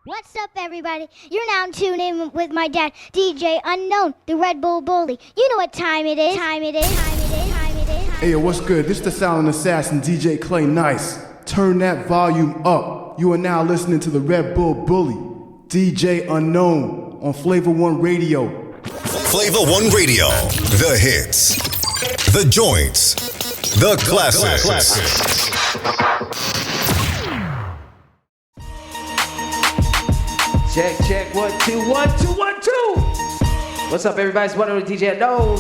What's up, everybody? You're now tuned in with my dad, DJ Unknown, the Red Bull Bully. You know what time it is. Hey, what's good? This is the Silent Assassin, DJ Clay Nice. Turn that volume up. You are now listening to the Red Bull Bully, DJ Unknown, on Flavor One Radio. Flavor One Radio, the hits, the joints, the classics. Check, 1, 2, 1, 2, 1, 2. What's up, everybody? It's one of the DJ Unknown.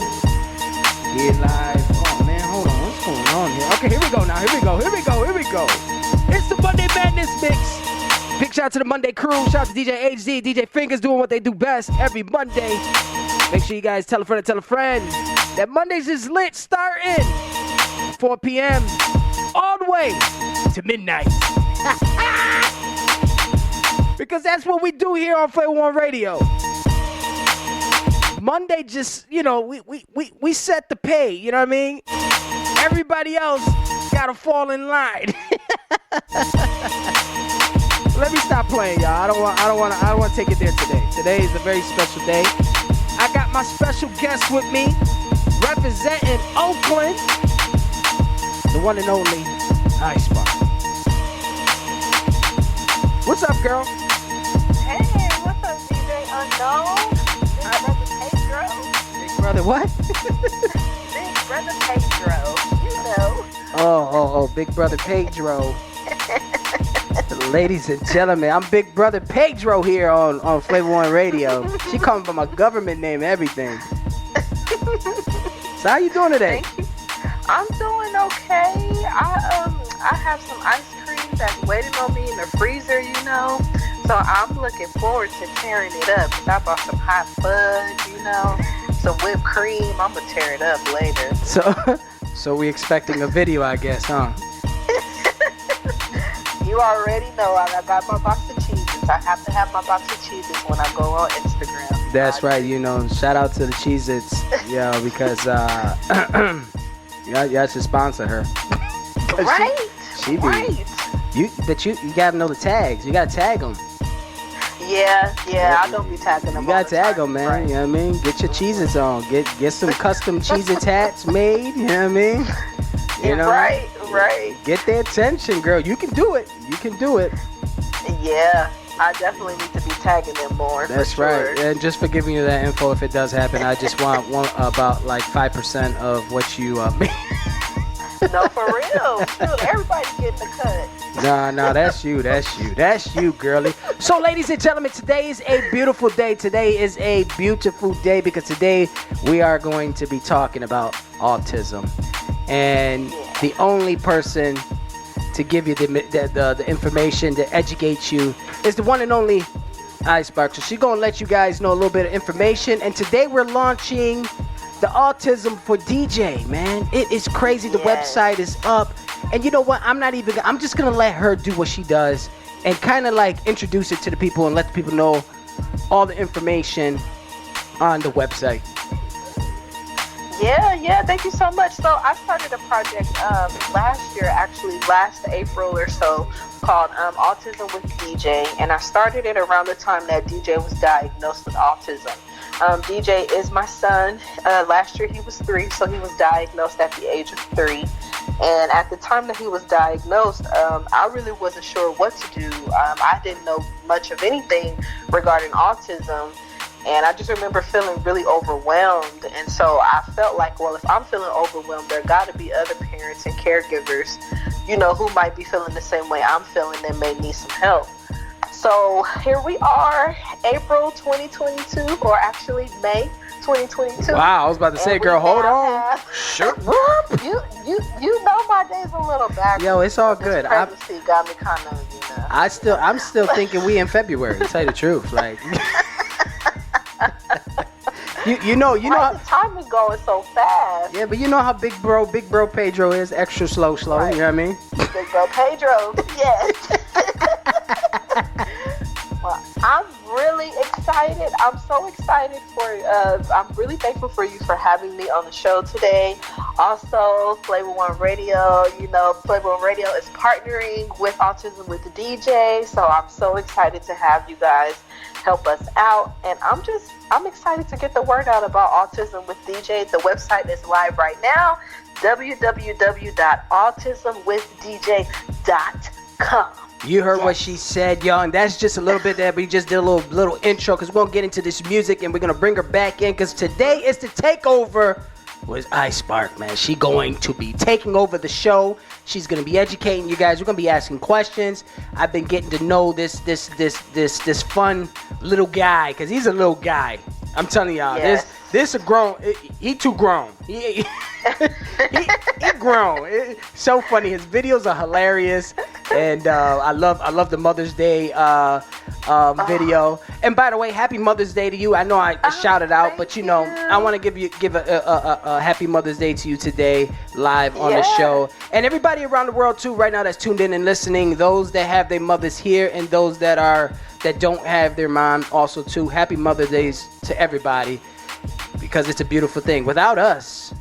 Here live. Oh man, hold on. What's going on here? Okay, here we go now. Here we go. It's the Monday Madness mix. Big shout out to the Monday crew. Shout out to DJ HZ, DJ Fingers doing what they do best every Monday. Make sure you guys tell a friend to tell a friend that Mondays is lit starting 4 p.m. all the way to midnight. Because that's what we do here on Flavor One Radio. Monday just, we set the pay, you know what I mean? Everybody else gotta fall in line. Let me stop playing, y'all. I don't want to take it there today. Today is a very special day. I got my special guest with me, representing Oakland, the one and only ISpark. What's up, girl? Hey, what's up, DJ Unknown? Big Brother Pedro. Big brother what? Big Brother Pedro. You know. Oh, Big Brother Pedro. Ladies and gentlemen, I'm Big Brother Pedro here on Flavor One Radio. She coming from my government name and everything. So how you doing today? Thank you. I'm doing okay. I have some ice cream that's waiting on me in the freezer, So I'm looking forward to tearing it up. I bought some hot fudge, some whipped cream. I'm gonna tear it up later. So we expecting a video, I guess, huh? You already know I got my box of cheeses. I have to have my box of cheeses when I go on Instagram. That's right, shout out to the Cheez-Its, because y'all should sponsor her. Right? She be, right. You gotta know the tags. You gotta tag them. Yeah, I don't be tagging them. You gotta tag them, man. Right. You know what I mean? Get your Cheez-Its on. Get some custom Cheez-Its hats made. You know what I mean? Right. Get their attention, girl. You can do it. Yeah, I definitely need to be tagging them more. That's right. And just for giving you that info, if it does happen, I just want about like 5% of what you make. No, for real. Shoot, everybody getting the cut. Nah, that's you, girlie. So, ladies and gentlemen, today is a beautiful day. Because today we are going to be talking about autism. And the only person to give you the information to educate you is the one and only ISpark. So she's going to let you guys know a little bit of information. And today we're launching the Autism for DJ, man. It is crazy. The website is up. And you know what? I'm just going to let her do what she does and kind of like introduce it to the people and let the people know all the information on the website. Yeah, thank you so much. So I started a project last April or so, called Autism with DJ, and I started it around the time that DJ was diagnosed with autism. DJ is my son. Last year he was 3, so he was diagnosed at the age of 3. And at the time that he was diagnosed, I really wasn't sure what to do. I didn't know much of anything regarding autism. And I just remember feeling really overwhelmed. And so I felt like, well, if I'm feeling overwhelmed, there got to be other parents and caregivers, who might be feeling the same way I'm feeling and may need some help. So here we are, April 2022, or actually May 2022. Wow, I was about to say, girl, hold on. Sure. You know my day's a little back. Yo, it's all good. Pregnancy got me kind of, I'm still thinking we in February, to tell you the truth. Like, you know the time is going so fast. Yeah, but you know how big bro Pedro is, extra slow, right. You know what I mean? Big bro Pedro, yes. I'm really excited. I'm so excited I'm really thankful for you for having me on the show today. Also, Flavor One Radio, Flavor One Radio is partnering with Autism with the DJ. So I'm so excited to have you guys help us out. And I'm excited to get the word out about Autism with DJ. The website is live right now, www.autismwithdj.com. You heard what she said, y'all, and that's just a little bit there. We just did a little intro because we're going to get into this music and we're going to bring her back in because today is the takeover with ISpark, man. She going to be taking over the show. She's going to be educating you guys. We're going to be asking questions. I've been getting to know this fun little guy because he's a little guy. I'm telling y'all, this a grown. He too grown. He grown. It's so funny. His videos are hilarious, and I love the Mother's Day video. And by the way, Happy Mother's Day to you. I know I shouted out, but I want to give a Happy Mother's Day to you today, live on the show, and everybody around the world too. Right now, that's tuned in and listening. Those that have their mothers here, and those that don't have their mom also too. Happy Mother's Days to everybody, because it's a beautiful thing. Without us,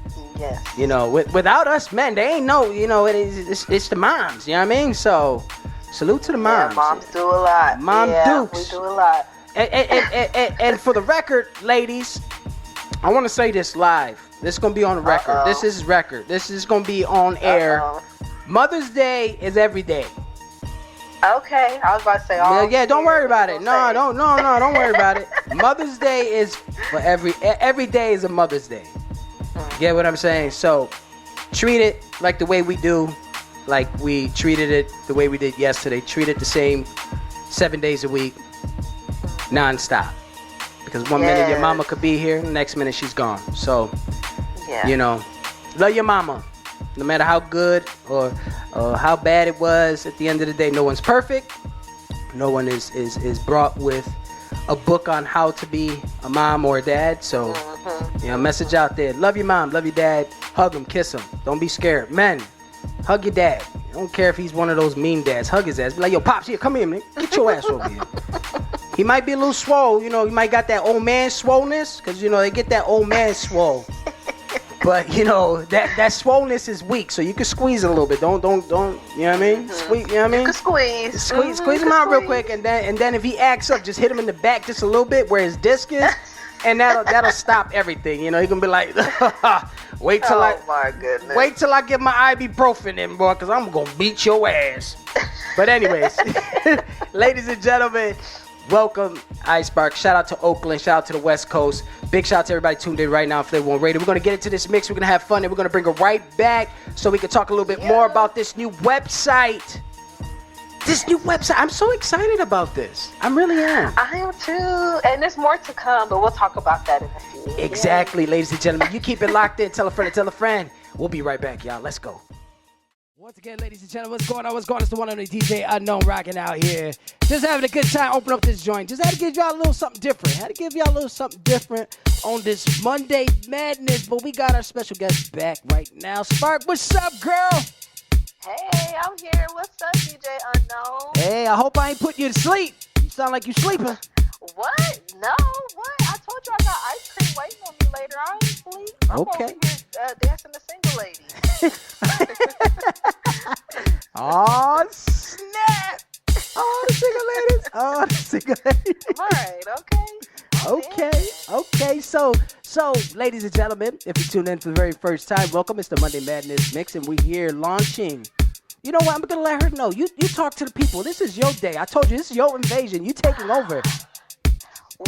without us, man, they ain't no, it's the moms, you know what I mean? So, salute to the moms. Yeah, moms do a lot. Dukes. We do a lot. And for the record, ladies, I want to say this live. This is going to be on the record. Uh-oh. This is record. This is going to be on air. Uh-oh. Mother's Day is every day. Okay, I was about to say don't worry about it. No, don't worry about it. Mother's Day is for every day is a Mother's Day. Get what I'm saying? So treat it like the way we do, like we treated it the way we did yesterday. Treat it the same 7 days a week, non-stop. Because one minute your mama could be here, the next minute she's gone. So, love your mama. No matter how good or how bad it was, at the end of the day, no one's perfect. No one is brought with a book on how to be a mom or a dad. So, message out there. Love your mom, love your dad. Hug him, kiss him. Don't be scared. Men, hug your dad. I don't care if he's one of those mean dads. Hug his ass. Be like, yo, Pops, here, come here, man. Get your ass over here. He might be a little swole. He might got that old man swollenness. Because, they get that old man swole. But that swollenness is weak, so you can squeeze it a little bit. Don't you know what I mean? Squeeze, you know what I mean? You can Squeeze him out real quick, and then if he acts up, just hit him in the back just a little bit where his disc is, and that'll stop everything. He gonna be like, wait till I get my ibuprofen in, boy, cause I'm gonna beat your ass. But anyways, ladies and gentlemen, welcome ISpark. Shout out to Oakland. Shout out to the West Coast. Big shout out to everybody tuned in right now. Flavor One Radio. We're going to get into this mix. We're going to have fun, and we're going to bring her right back so we can talk a little bit more about this new website. I'm so excited about this. I really am. I am too. And there's more to come, but we'll talk about that in a few minutes. Exactly, ladies and gentlemen. You keep it locked in. Tell a friend to tell a friend. We'll be right back, y'all. Let's go. Once again, ladies and gentlemen, what's going on? It's the one and only DJ Unknown rocking out here. Just having a good time, open up this joint. Just had to give y'all a little something different. On this Monday Madness. But we got our special guest back right now. Spark, what's up, girl? Hey, I'm here. What's up, DJ Unknown? Hey, I hope I ain't putting you to sleep. You sound like you sleeping. What? No, what? I told you I got ice cream waiting on me later. I ain't sleep. I'm over here dancing the single lady. Oh, snap. Oh, the single ladies. All right, Okay. So, ladies and gentlemen, if you tune in for the very first time, welcome. It's the Monday Madness Mix, and we're here launching. You know what? I'm going to let her know. You talk to the people. This is your day. I told you, this is your invasion. You taking over.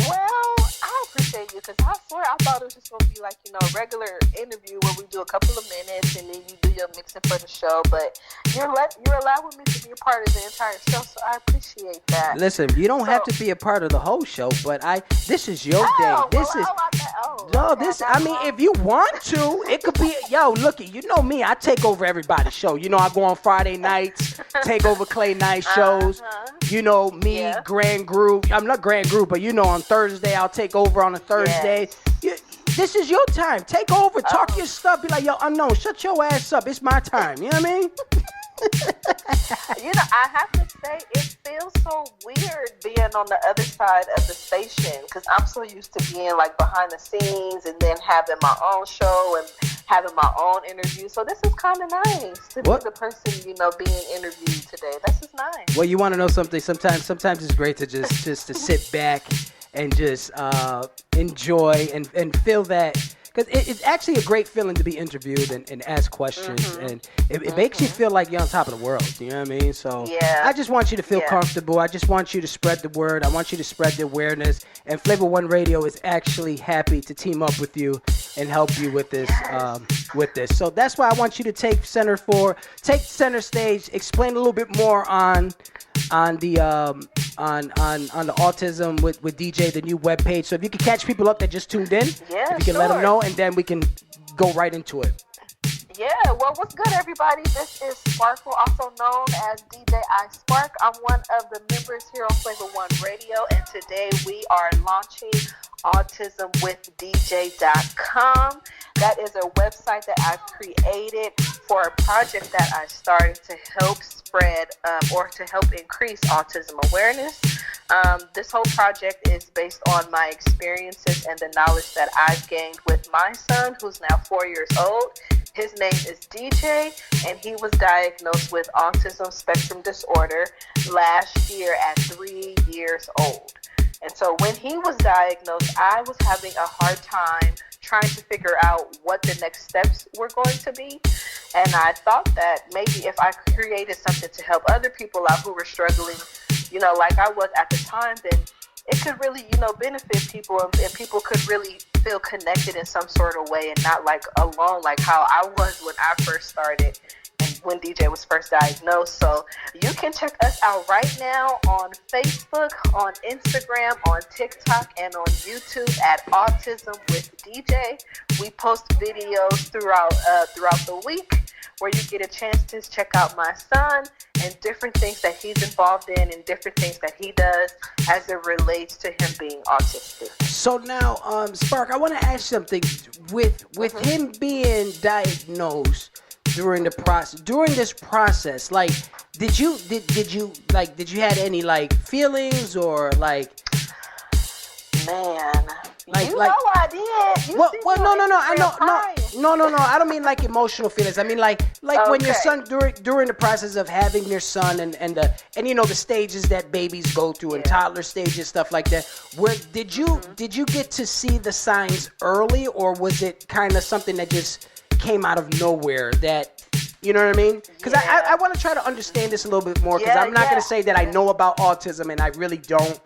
Well, I appreciate you because I swear I thought it was just going to be like, a regular interview where we do a couple of minutes and then you do your mixing for the show. But you're allowing me to be a part of the entire show, so I appreciate that. Listen, you don't have to be a part of the whole show, but this is your day. If you want to, it could be, looky, you know me, I take over everybody's show. I go on Friday nights, take over Clay night shows. Grand Group. I'm not Grand Group, but on Thursday, I'll take over on a Thursday. Yes. This is your time. Take over. Talk your stuff. Be like, yo, Unknown, shut your ass up. It's my time. You know what I mean? I have to say, it feels so weird being on the other side of the station because I'm so used to being like behind the scenes and then having my own show and having my own interview. So this is kind of nice to be the person, being interviewed today. This is nice. Well, you want to know something? Sometimes it's great to just to sit back and just enjoy and feel that. Because it's actually a great feeling to be interviewed and ask questions, and it makes you feel like you're on top of the world. You know what I mean? So I just want you to feel comfortable. I just want you to spread the word. I want you to spread the awareness. And Flavor One Radio is actually happy to team up with you and help you with this. So that's why I want you to take center stage. Explain a little bit more on the Autism with DJ, the new webpage. So if you can catch people up that just tuned in, if you can let them know, and then we can go right into it. Yeah, well, what's good, everybody? This is Sparkle, also known as DJ ISpark. I'm one of the members here on Flavor One Radio, and today we are launching autismwithdj.com. That is a website that I've created for a project that I started to help spread or to help increase autism awareness. This whole project is based on my experiences and the knowledge that I've gained with my son, who's now 4 years old. His name is DJ, and he was diagnosed with autism spectrum disorder last year at 3 years old. And so when he was diagnosed, I was having a hard time trying to figure out what the next steps were going to be. And I thought that maybe if I created something to help other people out who were struggling, like I was at the time, then it could really, benefit people, and people could really feel connected in some sort of way and not like alone, like how I was when I first started and when DJ was first diagnosed. So you can check us out right now on Facebook, on Instagram, on TikTok, and on YouTube at Autism with DJ. We post videos throughout the week where you get a chance to check out my son and different things that he's involved in and different things that he does as it relates to him being autistic. So now, Spark, I want to ask something. With him being diagnosed during this process, like, did you had any like feelings or like? Man. I did. No. I don't mean like emotional feelings. I mean like when your son during the process of having your son and the stages that babies go through and toddler stages, stuff like that. Did you get to see the signs early, or was it kind of something that just came out of nowhere? That, you know what I mean? Because I want to try to understand this a little bit more, because I'm not going to say that I know about autism, and I really don't.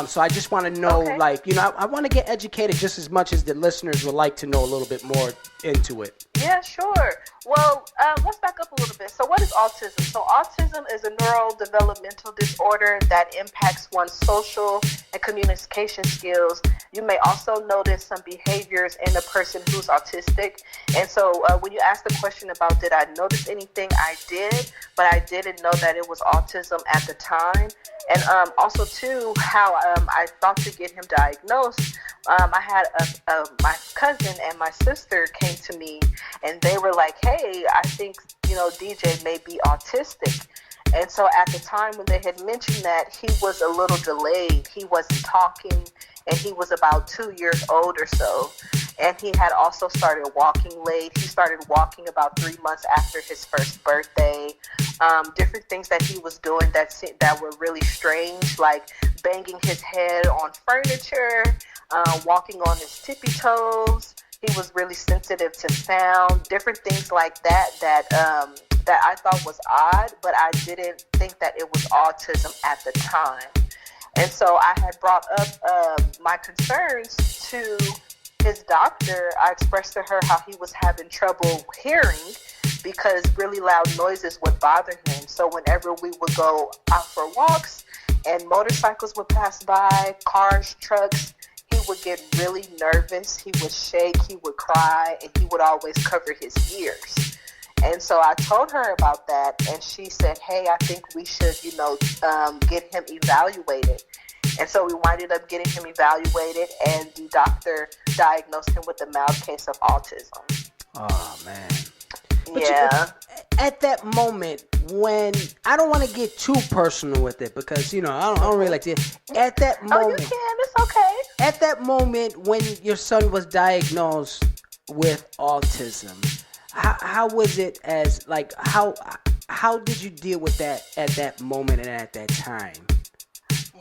So I just want to know, I want to get educated just as much as the listeners would like to know a little bit more into it. Yeah, sure. Well, let's back up a little bit. So what is autism? So autism is a neurodevelopmental disorder that impacts one's social and communication skills. You may also notice some behaviors in a person who's autistic. And so when you asked the question about did I notice anything, I did, but I didn't know that it was autism at the time. And also, too, how I thought to get him diagnosed, I had my cousin and my sister came to me, and they were like, hey, I think, DJ may be autistic. And so at the time when they had mentioned that, he was a little delayed. He wasn't talking, and he was about 2 years old or so. And he had also started walking late. He started walking about 3 months after his first birthday. Different things that he was doing that were really strange, like banging his head on furniture, walking on his tippy toes. He was really sensitive to sound, different things like that I thought was odd, but I didn't think that it was autism at the time. And so I had brought up my concerns to his doctor. I expressed to her how he was having trouble hearing because really loud noises would bother him. So whenever we would go out for walks and motorcycles would pass by, cars, trucks, he would get really nervous. He would shake, he would cry, and he would always cover his ears. And so I told her about that, and she said, hey, I think we should, get him evaluated. And so we winded up getting him evaluated, and the doctor diagnosed him with a mild case of autism. Oh, man. But Yeah. at that moment when I don't want to get too personal with it because I don't really like to. At that moment, Oh, you can. It's okay. at that moment when your son was diagnosed with autism, how was it as like how did you deal with that at that moment and at that time?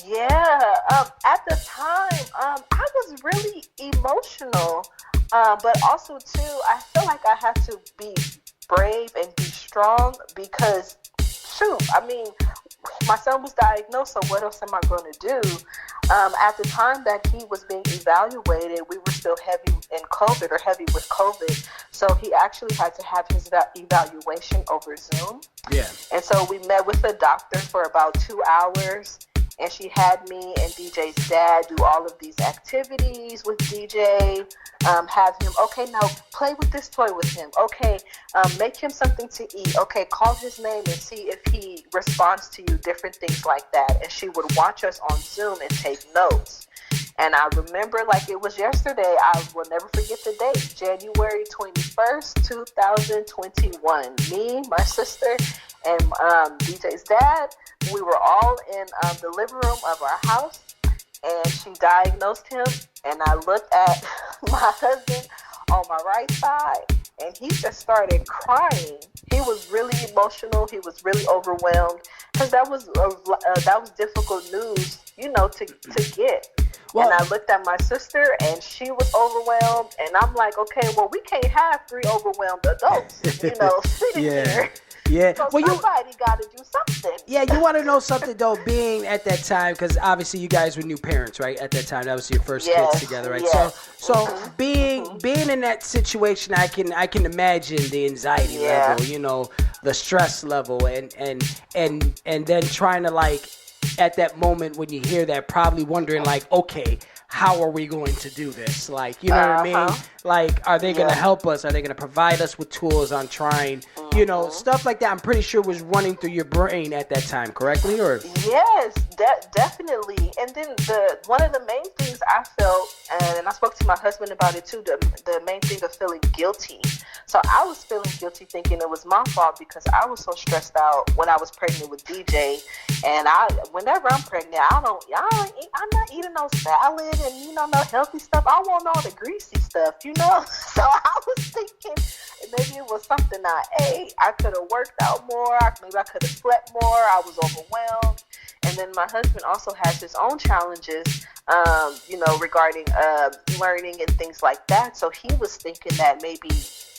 Yeah, at the time, I was really emotional, but also too, I feel like I had to be brave and be strong because, shoot, I mean, my son was diagnosed, so what else am I going to do? At the time that he was being evaluated, we were still heavy in COVID or heavy with COVID, so he actually had to have his evaluation over Zoom. Yeah. And so we met with the doctor for about 2 hours. And she had me and DJ's dad do all of these activities with DJ, have him, okay, now play with this toy with him. Okay, make him something to eat. Okay, call his name and see if he responds to you, different things like that. And she would watch us on Zoom and take notes. And I remember like it was yesterday. I will never forget the date, January 21st, 2021. Me, my sister, and DJ's dad, we were all in the living room of our house, and she diagnosed him. And I looked at my husband on my right side, and he just started crying. He was really emotional. He was really overwhelmed because that was difficult news, to get. Well, and I looked at my sister, and she was overwhelmed. And I'm like, okay, well, we can't have 3 overwhelmed adults, sitting here. Yeah. So well, somebody got to do something. Yeah, you want to know something, though, being at that time, because obviously you guys were new parents, right? At that time, that was your first kids together, right? Yes. So being in that situation, I can imagine the anxiety level, the stress level, and then trying to, like, at that moment when you hear that, probably wondering, like, okay, how are we going to do this? Like, you know what I mean? Like, are they going to help us? Are they going to provide us with tools on trying, stuff like that? I'm pretty sure was running through your brain at that time, correctly? Or yes, definitely. And then one of the main things I felt, and I spoke to my husband about it too, the main thing of feeling guilty. So I was feeling guilty, thinking it was my fault because I was so stressed out when I was pregnant with DJ. And whenever I'm pregnant, I'm not eating no salad and no healthy stuff. I want all the greasy stuff, So I was thinking maybe it was something I ate. I could have worked out more. Maybe I could have slept more. I was overwhelmed. And then my husband also has his own challenges, regarding learning and things like that. So he was thinking that maybe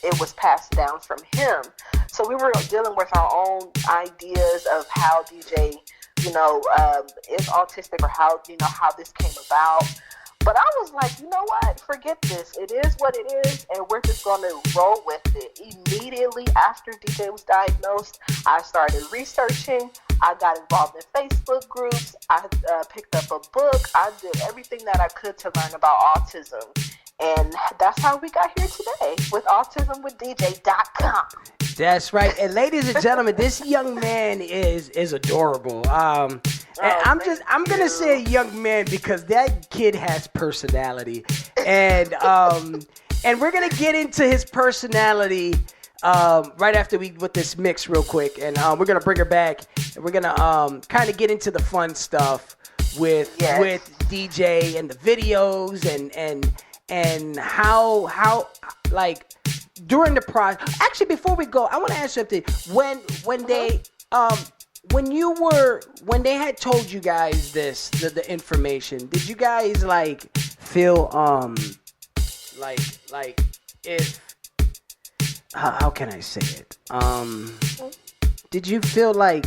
it was passed down from him. So we were dealing with our own ideas of how DJ, is autistic or how this came about. But I was like, you know what? Forget this. It is what it is, and we're just going to roll with it. Immediately after DJ was diagnosed, I started researching. I got involved in Facebook groups. I picked up a book. I did everything that I could to learn about autism. And that's how we got here today with autismwithdj.com. That's right. And ladies and gentlemen, this young man is adorable. And I'm gonna say young man because that kid has personality. And we're gonna get into his personality right after we with this mix real quick. And we're gonna bring her back and we're gonna kind of get into the fun stuff with DJ and the videos and how like during the process. Actually, before we go, I want to ask something. When they when they had told you guys the information, did you guys like feel like if how can I say it? Did you feel like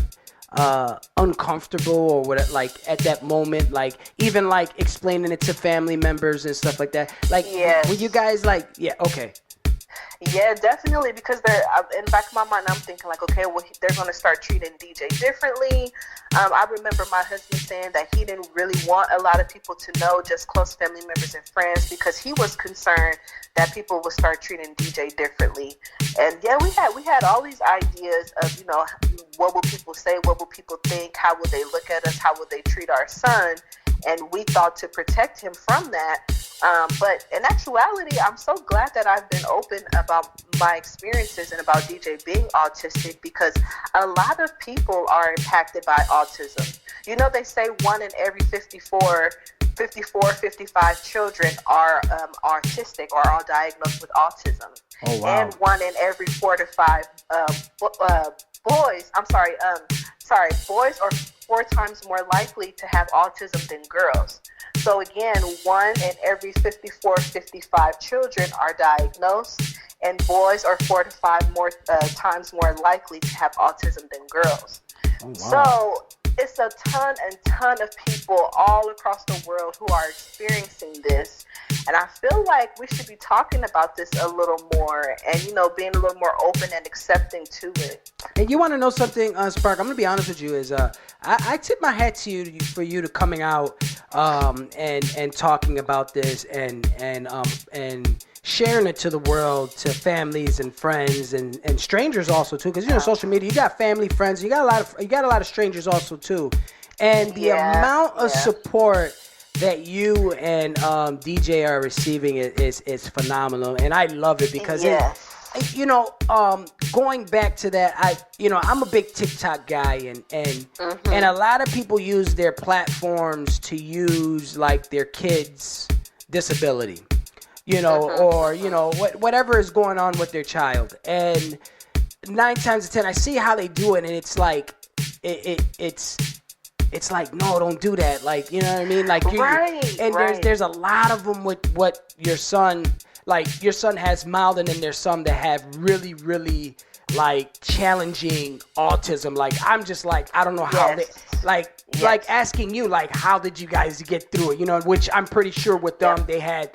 uncomfortable or what, like at that moment, like even like explaining it to family members and stuff like that? Like, were you guys like, okay. Yeah, definitely, because in the back of my mind, I'm thinking like, okay, well, they're going to start treating DJ differently. I remember my husband saying that he didn't really want a lot of people to know, just close family members and friends, because he was concerned that people would start treating DJ differently. And yeah, we had all these ideas of, what will people say? What will people think? How will they look at us? How will they treat our son? And we thought to protect him from that, But in actuality, I'm so glad that I've been open about my experiences and about DJ being autistic, because a lot of people are impacted by autism. You know, they say 1 in every 55 children are autistic or are diagnosed with autism. Oh, wow. And 1 in every 4 to 5 boys are 4 times more likely to have autism than girls. So again, 1 in every 55 children are diagnosed, and boys are 4 to 5 more times more likely to have autism than girls. Oh, wow. So it's a ton of people all across the world who are experiencing this. And I feel like we should be talking about this a little more and, being a little more open and accepting to it. And you want to know something, Spark? I'm going to be honest with you. I tip my hat to you for you to coming out and talking about this and sharing it to the world, to families and friends and strangers also too. Because social media, you got family, friends, you got a lot of strangers also too. And the amount of support that you and DJ are receiving is phenomenal, and I love it because going back to that, I'm a big TikTok guy, and a lot of people use their platforms to use like their kids' disability, or whatever is going on with their child, and 9 times out of 10 I see how they do it, and it's like it's like, no, don't do that. Like, you know what I mean? Like, there's a lot of them with what your son, like your son has mild, and then there's some that have really, really like challenging autism. Like, I'm just like, I don't know how they, like asking you, like, how did you guys get through it? Which I'm pretty sure with them, they had,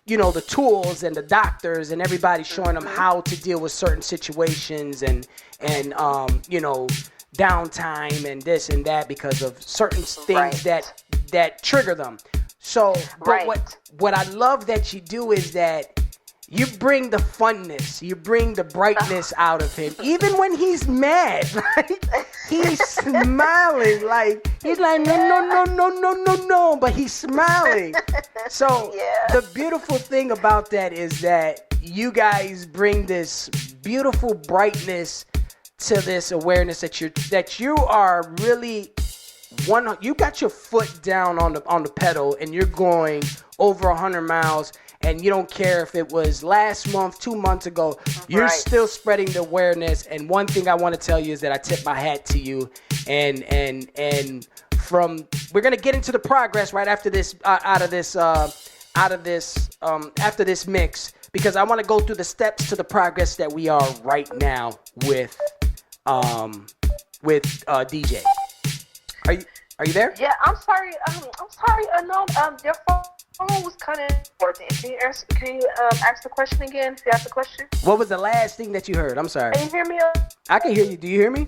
the tools and the doctors and everybody showing them how to deal with certain situations and downtime and this and that because of certain things that trigger them. So, but what I love that you do is that you bring the funness, you bring the brightness out of him, even when he's mad. Like, he's smiling, like he's like no, but he's smiling. So the beautiful thing about that is that you guys bring this beautiful brightness to this awareness that you are really you got your foot down on the pedal and you're going over 100 miles, and you don't care if it was last month, 2 months ago, you're still spreading the awareness. And one thing I want to tell you is that I tip my hat to you, and we're gonna get into the progress right after this after this mix, because I want to go through the steps to the progress that we are right now with DJ. Are you there? Yeah, I'm sorry. Unknown. Your phone was kind of important. Can you ask the question again? If you ask the question. What was the last thing that you heard? I'm sorry. Can you hear me? I can hear you. Do you hear me?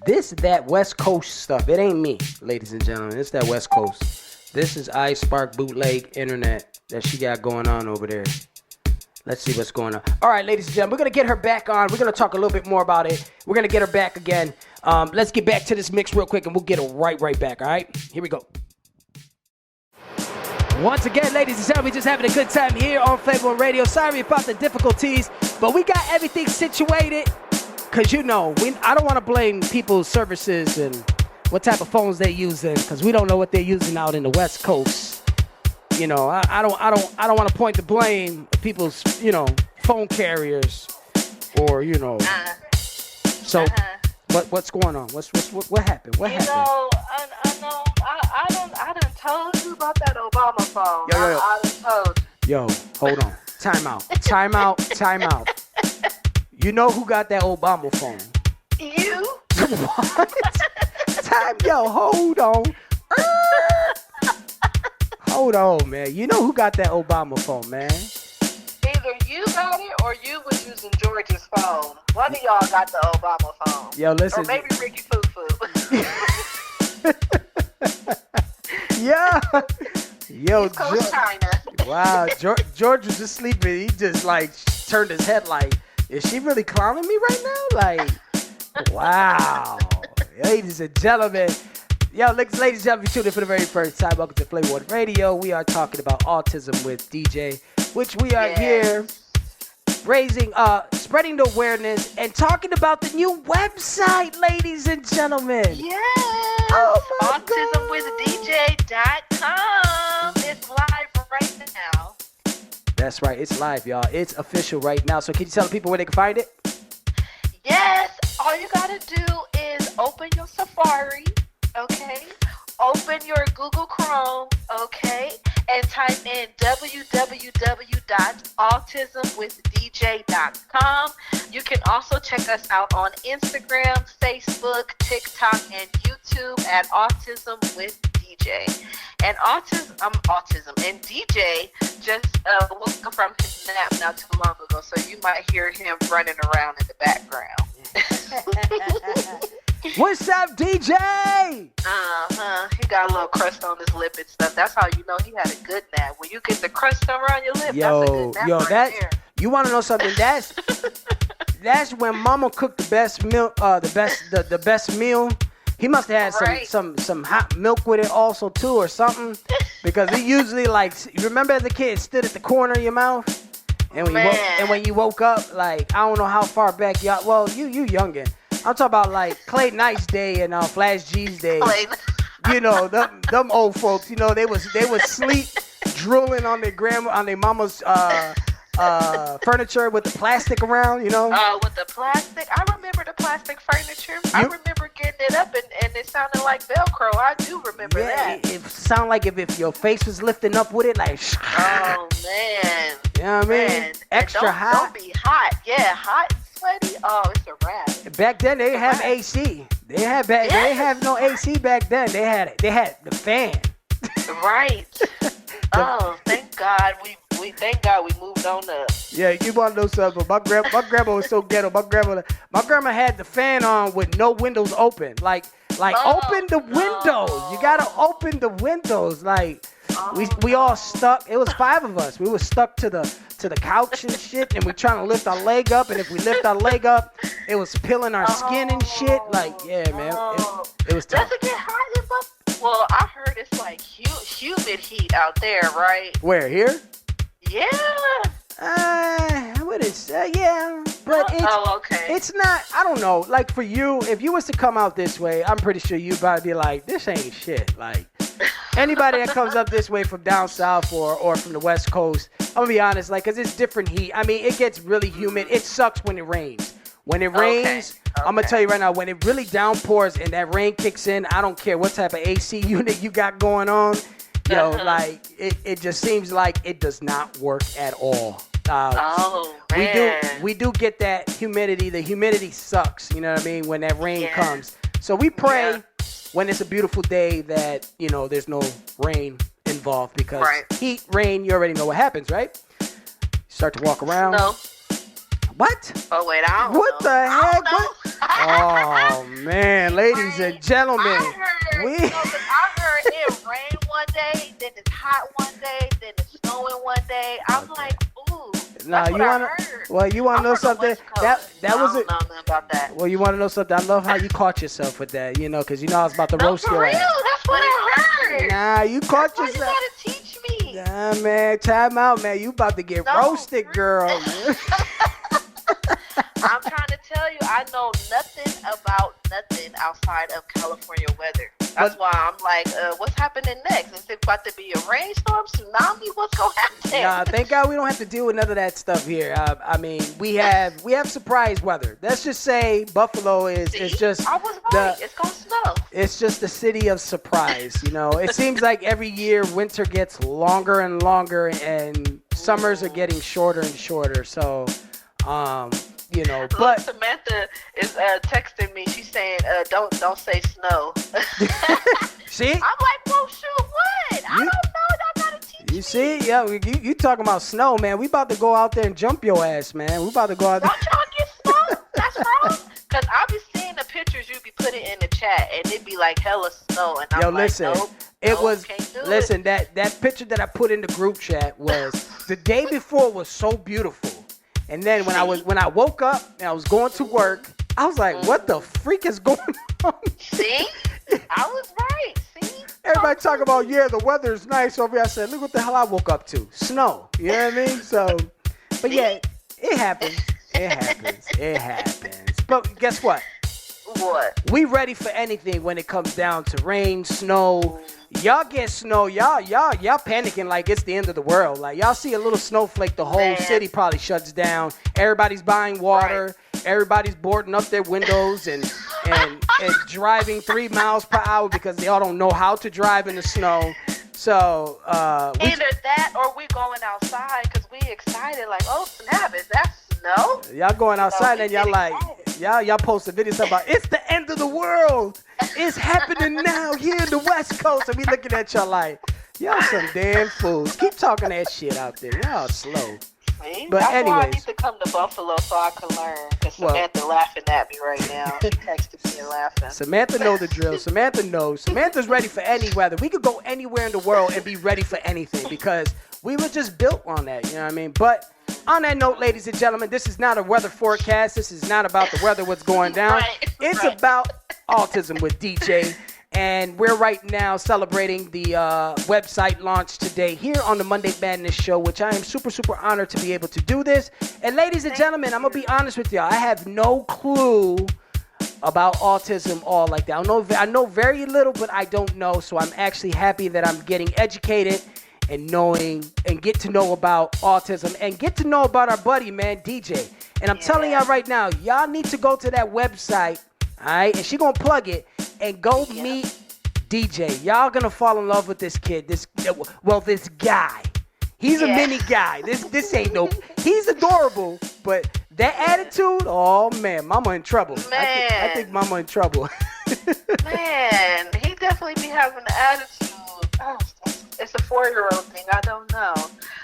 That West Coast stuff. It ain't me, ladies and gentlemen. It's that West Coast. This is ISpark bootleg internet that she got going on over there. Let's see what's going on. All right, ladies and gentlemen, we're going to get her back on. We're going to talk a little bit more about it. We're going to get her back again. Let's get back to this mix real quick, and we'll get her right back, all right? Here we go. Once again, ladies and gentlemen, just having a good time here on Flavor One Radio. Sorry about the difficulties, but we got everything situated because, I don't want to blame people's services and what type of phones they're using, because we don't know what they're using out in the West Coast. I don't want to point the blame at people's, phone carriers or, So, what's going on? What happened? What happened? I done told you about that Obama phone. Yo. I done told you. Yo, hold on. Time out. You know who got that Obama phone? You. What? Hold on. Hold on, man. You know who got that Obama phone, man? Either you got it or you was using George's phone. One of y'all got the Obama phone. Yo, listen. Or maybe Ricky Foo-Foo. Yeah. Yo, China. Wow, George was just sleeping. He just like turned his head like, is she really clowning me right now? Like, wow. Ladies and gentlemen. Yo, ladies and gentlemen, if you tuned in for the very first time, welcome to Flavor One Radio. We are talking about autism with DJ, which we are here raising, spreading the awareness and talking about the new website, ladies and gentlemen. Yes. Oh my AutismWithDJ.com. It's live right now. That's right. It's live, y'all. It's official right now. So can you tell the people where they can find it? Yes. All you got to do is open your Safari, okay? Open your Google Chrome, okay? And type in www.autismwithdj.com. You can also check us out on Instagram, Facebook, TikTok, and YouTube at Autism with DJ. And autism, and DJ just woke up from his nap not too long ago, so you might hear him running around in the background. What's up, DJ? He got a little crust on his lip and stuff. That's how you know he had a good nap. When you get the crust around your lip, that's a good nap right there. You want to know something? That's when Mama cooked the best meal, the best meal. He must have had some hot milk with it also too, or something, because he usually you remember as a kid, it stood at the corner of your mouth, and when you woke up, like I don't know how far back y'all. Well, you youngin'. I'm talking about like Clay Knight's day and Flash G's day. You know, them old folks. You know, they was sleep drooling on their mama's furniture with the plastic around. You know. With the plastic, I remember the plastic furniture. I remember getting it up and it sounded like Velcro. I do remember that. It sounded like if your face was lifting up with it, like. Oh man. You know what I mean? Man. Extra hot. Don't be hot. Yeah, hot. Sweaty. Oh, it's a wrap. Back then they didn't have AC. They didn't have no AC back then. They had the fan. Right. Thank God we moved on up. Yeah, you want to know something? My grandma was so ghetto. My grandma had the fan on with no windows open. Open the windows. You gotta open the windows. We all stuck. It was 5 of us. We were stuck to the couch and shit, and we trying to lift our leg up. And if we lift our leg up, it was peeling our skin and shit. Yeah, man, it was tough. Does it get hot in my? Well, I heard it's like humid heat out there, right? Where, here? Yeah. I wouldn't say, yeah, but it's not, I don't know, like for you, if you was to come out this way, I'm pretty sure you'd probably be like, this ain't shit. Like, anybody that comes up this way from down south or from the West Coast, I'm gonna be honest, like, cause it's different heat. I mean, it gets really humid. It sucks when it rains. When it rains, I'm gonna tell you right now, when it really downpours and that rain kicks in, I don't care what type of AC unit you got going on, like, it just seems like it does not work at all. Man. We do get that humidity. The humidity sucks, you know what I mean, when that rain comes. So we pray when it's a beautiful day that, there's no rain involved, because heat, rain, you already know what happens, right? You start to walk around. No. What? Oh, wait, I don't know. What the heck? Oh, man, ladies and gentlemen. I heard it rain one day, then it's hot one day, then it's snowing one day. I'm like, ooh. That's what I heard. Well, you want to know something? That was I don't know nothing about that. Well, you want to know something? I love how you caught yourself with that, because I was about to roast your ass. That's what I heard. Nah, you caught yourself. You gotta teach me. Nah, man, time out, man. You about to get roasted, girl. I'm trying to tell you, I know nothing about nothing outside of California weather. That's why I'm like, what's happening next? Is it about to be a rainstorm, tsunami? What's going to happen? Nah, thank God we don't have to deal with none of that stuff here. I mean, we have surprise weather. Let's just say Buffalo is just I was right. It's going to snow. It's just the city of surprise. It seems like every year winter gets longer and longer, and summers are getting shorter and shorter. So, but Samantha is texting me. She's saying, "Don't say snow." See? I'm like, well, shoot, what? I don't know. I gotta teach You see? Yeah, you talking about snow, man. We about to go out there and jump your ass, man. We about to go out there. Don't y'all get snow? That's wrong. Because I be seeing the pictures you be putting in the chat, and it be like hella snow. And I'm listen, nope, can't do listen, it. that picture that I put in the group chat was the day before was so beautiful. And then when I woke up and I was going to work, I was like, what the freak is going on? See? I was right. See? Everybody talk about, the weather's nice over here. I said, look what the hell I woke up to. Snow. You know what I mean? So, but yeah, it happens. It happens. But guess what? What? We ready for anything when it comes down to rain, snow. Y'all get snow. Y'all panicking like it's the end of the world. Like, y'all see a little snowflake, the whole city probably shuts down. Everybody's buying water. Right. Everybody's boarding up their windows and driving 3 miles per hour because they all don't know how to drive in the snow. So either that or we going outside because we excited. Like, oh snap, is that snow? Y'all going outside and y'all like, y'all post a video about it's the end of the world. It's happening now here in the West Coast, and we looking at y'all like, y'all some damn fools. Keep talking that shit out there. Y'all slow. But that's anyways, why I need to come to Buffalo so I can learn. Because Samantha laughing at me right now. She texted me and laughing. Samantha knows the drill. Samantha knows. Samantha's ready for any weather. We could go anywhere in the world and be ready for anything because we were just built on that. You know what I mean? But on that note, ladies and gentlemen, this is not a weather forecast. This is not about the weather, what's going down. It's about Autism with DJ. And we're right now celebrating the website launch today here on the Monday Madness Show, which I am super, super honored to be able to do this. And ladies and gentlemen, I'm going to be honest with y'all. I have no clue about autism all like that. I know very little, but I don't know. So I'm actually happy that I'm getting educated and knowing and get to know about autism and get to know about our buddy, man, DJ. And I'm telling y'all right now, y'all need to go to that website, all right? And she going to plug it. And go meet DJ. Y'all gonna fall in love with this kid. This guy. He's a mini guy. This ain't no. He's adorable, but that attitude. Oh man, Mama in trouble. Man. I think Mama in trouble. Man, he definitely be having an attitude. Oh, it's a 4-year-old thing. I don't know.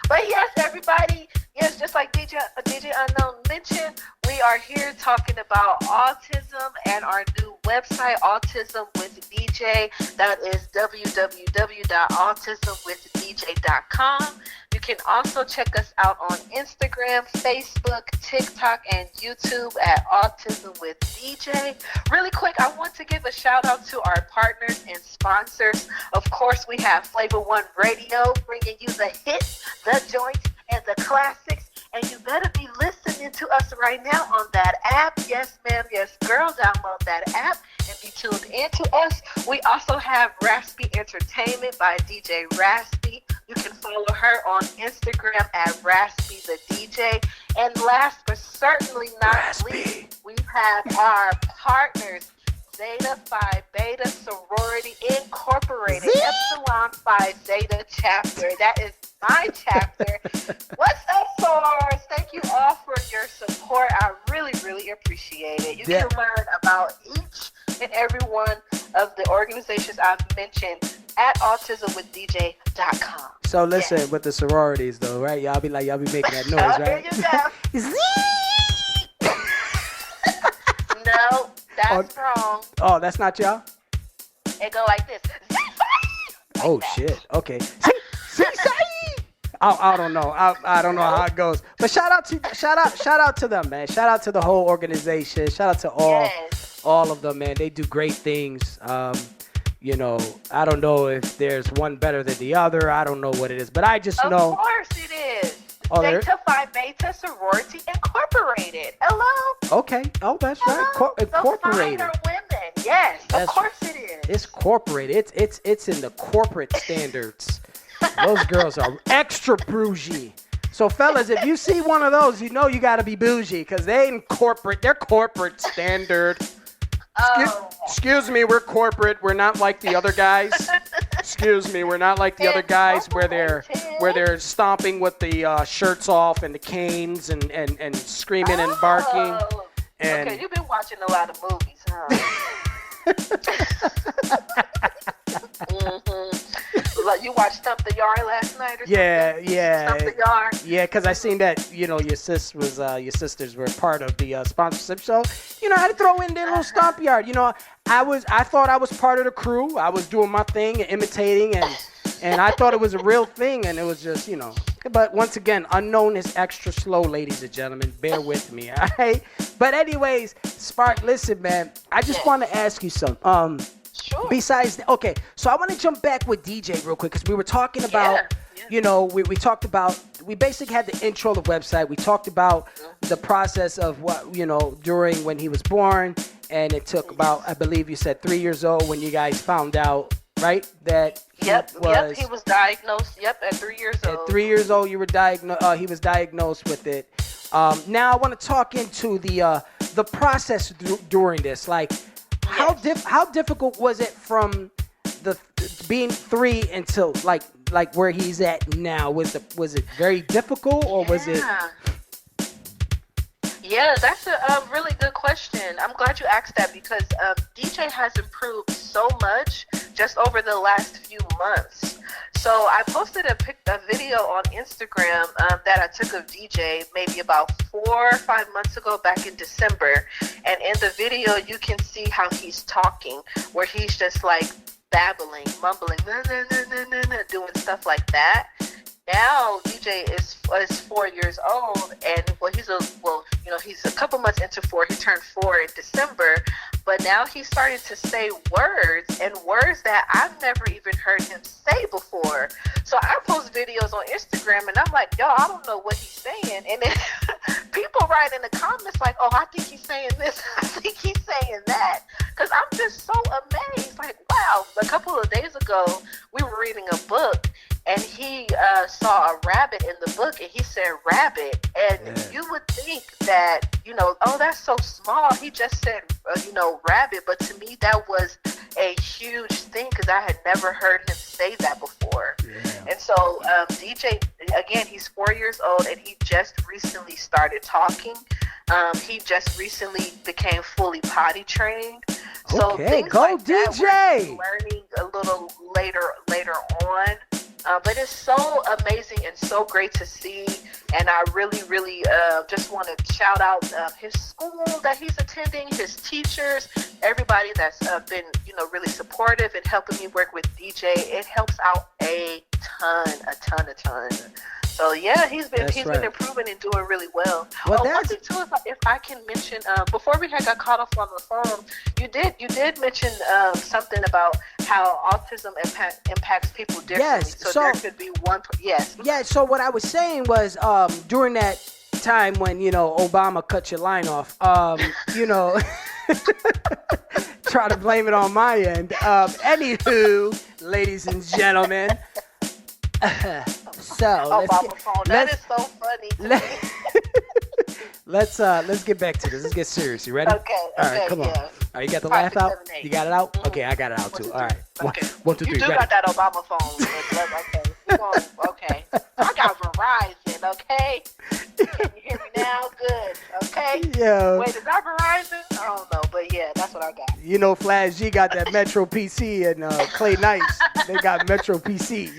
But yes, everybody. Yes, just like DJ Unknown mentioned, we are here talking about autism and our new website, Autism with DJ. That is www.autismwithdj.com. You can also check us out on Instagram, Facebook, TikTok, and YouTube at Autism with DJ. Really quick, I want to give a shout out to our partners and sponsors. Of course, we have Flavor One Radio bringing you the hits, the joints, and the classics. And you better be listening to us right now on that app. Yes, ma'am. Yes, girl. Download that app and be tuned into us. We also have Raspy Entertainment by DJ Raspy. You can follow her on Instagram at Raspy the DJ. And last but certainly not least, we have our partners, Zeta Phi Beta Sorority Incorporated, Epsilon Phi Zeta Chapter. That is my chapter. What's up, sorors? Thank you all for your support. I really, really appreciate it. You can learn about each and every one of the organizations I've mentioned at autismwithdj.com. So listen, with the sororities though, right? Y'all be making that noise, right? Here you go. No, that's wrong. Oh, that's not y'all? It go like this. Oh shit. Okay. I don't know. I don't know how it goes. But shout out to them, man. Shout out to the whole organization. Shout out to all of them, man. They do great things. You know, I don't know if there's one better than the other. I don't know what it is, but I just know. Of course it is. Oh, Zeta Phi Beta Sorority Incorporated. Hello. Okay. Oh, that's right. Incorporated. The finer women. Yes. Of course it is. It's corporate. It's in the corporate standards. Those girls are extra bougie. So, fellas, if you see one of those, you know you got to be bougie because they're corporate standard. Excuse me, we're corporate. We're not like the other guys. Excuse me, we're not like the other guys where they're stomping with the shirts off and the canes and screaming and barking. And okay, you've been watching a lot of movies, huh? Like you watched Stump the Yard last night or something? Yeah. Stump the Yard? Yeah, because I seen that, you know, your sisters were part of the sponsorship. So, you know, I had to throw in their little Stomp Yard. You know, I thought I was part of the crew. I was doing my thing and imitating and I thought it was a real thing and it was just, you know. But once again, Unknown is extra slow, ladies and gentlemen. Bear with me, all right? But anyways, Spark, listen, man. I just want to ask you something. Sure. Besides, okay, so I want to jump back with DJ real quick because we were talking about, we talked about, we basically had the intro of the website. We talked about the process of what, during when he was born, and it took about, I believe you said 3 years old when you guys found out, right? That he was diagnosed. Yep, at 3 years old. At 3 years old, you were diagnosed. He was diagnosed with it. Now I want to talk into the process during this, like. How difficult was it from the being 3 until like where he's at now? Was it very difficult or was it? Yeah, that's a really good question. I'm glad you asked that because DJ has improved so much just over the last few months. So I posted a video on Instagram that I took of DJ maybe about 4 or 5 months ago back in December. And in the video, you can see how he's talking, where he's just like babbling, mumbling, doing stuff like that. Now DJ is 4 years old, and he's a couple months into 4. He turned 4 in December, but now he's starting to say words that I've never even heard him say before. So I post videos on Instagram, and I'm like, yo, I don't know what he's saying, and then people write in the comments like, oh, I think he's saying this, I think he's saying that, because I'm just so amazed. Like, wow. A couple of days ago, we were reading a book, and he saw a rabbit in the book, and he said rabbit. And you would think that, oh, that's so small. He just said, rabbit. But to me, that was a huge thing because I had never heard him say that before. Yeah. And so DJ, again, he's 4 years old, and he just recently started talking. He just recently became fully potty trained. So okay, go like DJ. That we're learning a little later on. But it's so amazing and so great to see, and I really, really just want to shout out his school that he's attending, his teachers, everybody that's been, really supportive and helping me work with DJ. It helps out a ton. So yeah, he's been improving and doing really well. One thing too, if I can mention, before we got caught off on the phone, you did mention something about how autism impacts people differently. Yes, so there could be one. Yes. Yeah. So what I was saying was during that time when Obama cut your line off, try to blame it on my end. Anywho, ladies and gentlemen. That is so funny to me. Let's get back to this. Let's get serious. You ready? Okay. All right, come on. All right, you got the laugh out? You got it out? Mm-hmm. Okay, I got it out too. All right. Okay. 1, 2, 3. You do got that Obama phone. Okay. I got Verizon, okay? Can you hear me now? Good, okay? Yeah. Wait, is that Verizon? I don't know, but yeah, that's what I got. Flash G got that Metro PC and Clay Nice. They got Metro PC,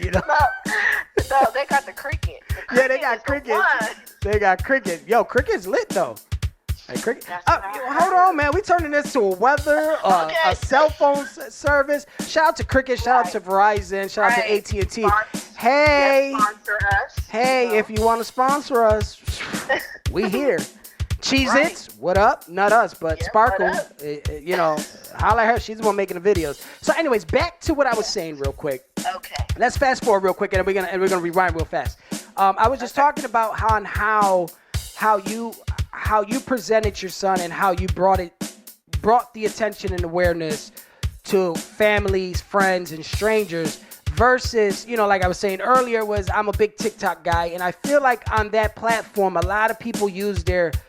No, they got the Cricket. Yeah, they got Cricket. They got Cricket. Yo, Cricket's lit though. Hey, Cricket. Hold on, man. We turning this to a weather, a cell phone service. Shout out to Cricket. Shout out to Verizon. Shout out to AT&T. Hey, sponsor us. Hey, if you want to sponsor us, we here. Cheez-Its, what up? Not us, but Sparkle. Holla at her. She's the one making the videos. So, anyways, back to what I was saying real quick. Okay. Let's fast forward real quick, and we're gonna rewind real fast. I was just talking about how you presented your son and how you brought the attention and awareness to families, friends, and strangers versus, like I was saying earlier, I'm a big TikTok guy, and I feel like on that platform, a lot of people use their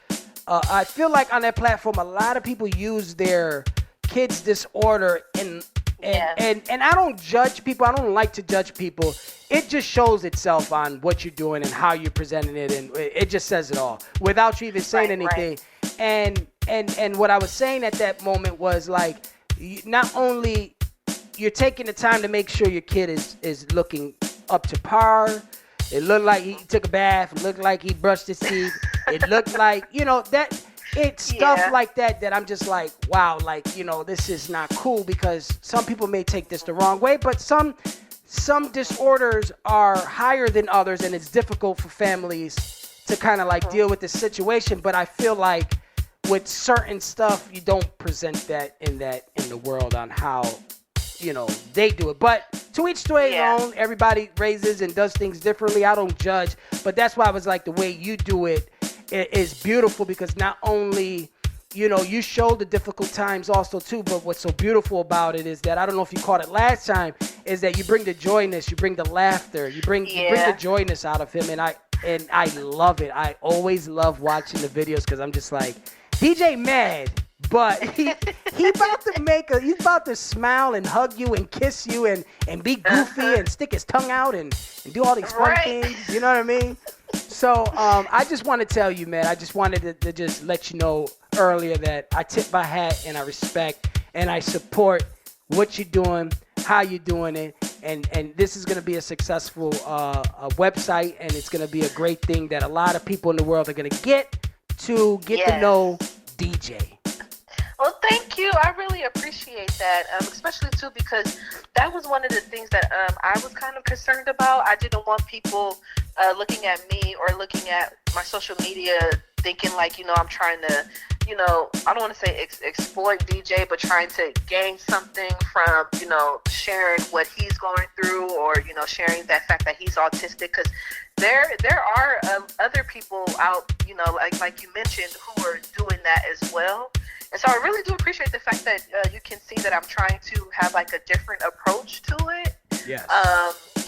kids' disorder and I don't judge people. I don't like to judge people. It just shows itself on what you're doing and how you're presenting it, and it just says it all without you even saying anything. Right. And what I was saying at that moment was like, not only you're taking the time to make sure your kid is looking up to par. It looked like he took a bath. It looked like he brushed his teeth. It looked like, that it's stuff like that I'm just like, wow, like, this is not cool because some people may take this the wrong way, but some disorders are higher than others, and it's difficult for families to kind of like deal with the situation. But I feel like with certain stuff, you don't present that in the world on how they do it. But to each their Yeah. own. Everybody raises and does things differently. I don't judge, but that's why I was like, the way you do it is beautiful, because not only you show the difficult times also too, but what's so beautiful about it is that, I don't know if you caught it last time, is that you bring the joyness, you bring the laughter, you bring the joyness out of him, and I love it. I always love watching the videos, because I'm just like, DJ mad, but he he's about to smile and hug you and kiss you and be goofy and stick his tongue out and do all these fun things. You know what I mean? So I just want to tell you, man, I just wanted to just let you know earlier that I tip my hat and I respect and I support what you're doing, how you're doing it, and this is going to be a successful website, and it's going to be a great thing that a lot of people in the world are going to get to know DJ. Well, thank you. I really appreciate that, especially, too, because that was one of the things that I was kind of concerned about. I didn't want people looking at me or looking at my social media thinking like, I'm trying to, I don't want to say exploit DJ, but trying to gain something from, sharing what he's going through, or, sharing that fact that he's autistic, because there are other people out, like you mentioned, who are doing that as well. And so I really do appreciate the fact that you can see that I'm trying to have like a different approach to it. Yes.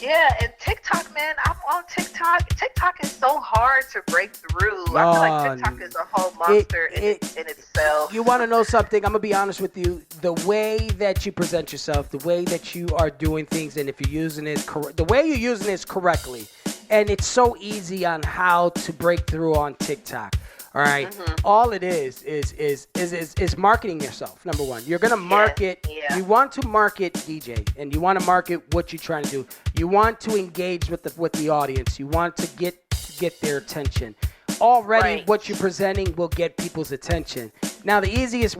Yeah, and TikTok, man, I'm on TikTok. TikTok is so hard to break through. I feel like TikTok is a whole monster in itself. You want to know something? I'm going to be honest with you. The way that you present yourself, the way that you are doing things, and if you're using it, the way you're using it correctly, and it's so easy on how to break through on TikTok. All right. Mm-hmm. All it is marketing yourself. Number one, you're gonna market. Yeah. You want to market DJ, and you want to market what you're trying to do. You want to engage with the audience. You want to get their attention. Already, what you're presenting will get people's attention. Now, the easiest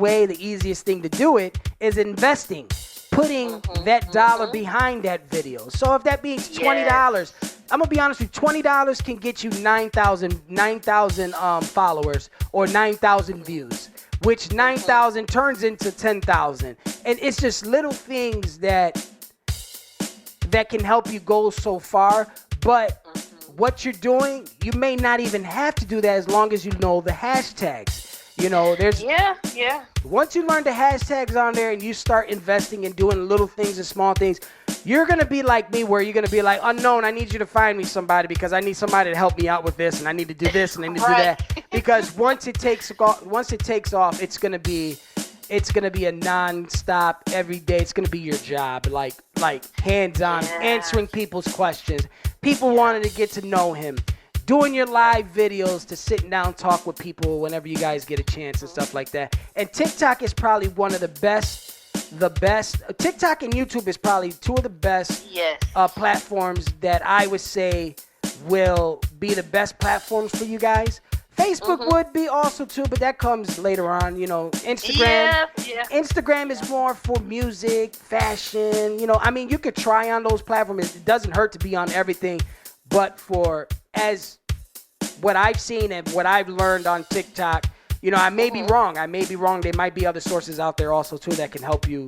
thing to do it is investing, putting that dollar behind that video. So if that means $20. I'm going to be honest with you, $20 can get you 9,000 followers or 9,000 views, which 9,000 turns into 10,000. And it's just little things that can help you go so far. But what you're doing, you may not even have to do that as long as you know the hashtags. There's once you learn the hashtags on there and you start investing and doing little things and small things, you're going to be like me, where you're going to be like, unknown, I need you to find me somebody, because I need somebody to help me out with this, and I need to do this, and I need to do that. Because once it takes off, it's going to be a non-stop, every day. It's going to be your job, like hands-on, answering people's questions. People wanted to get to know him. Doing your live videos, to sitting down, talk with people whenever you guys get a chance and stuff like that. And TikTok is probably one of the best. TikTok and YouTube is probably two of the best platforms that I would say will be the best platforms for you guys. Facebook would be also too, but that comes later on. Instagram. Instagram is more for music, fashion. You could try on those platforms. It doesn't hurt to be on everything, but as what I've seen and what I've learned on TikTok, I may be wrong. There might be other sources out there also too that can help you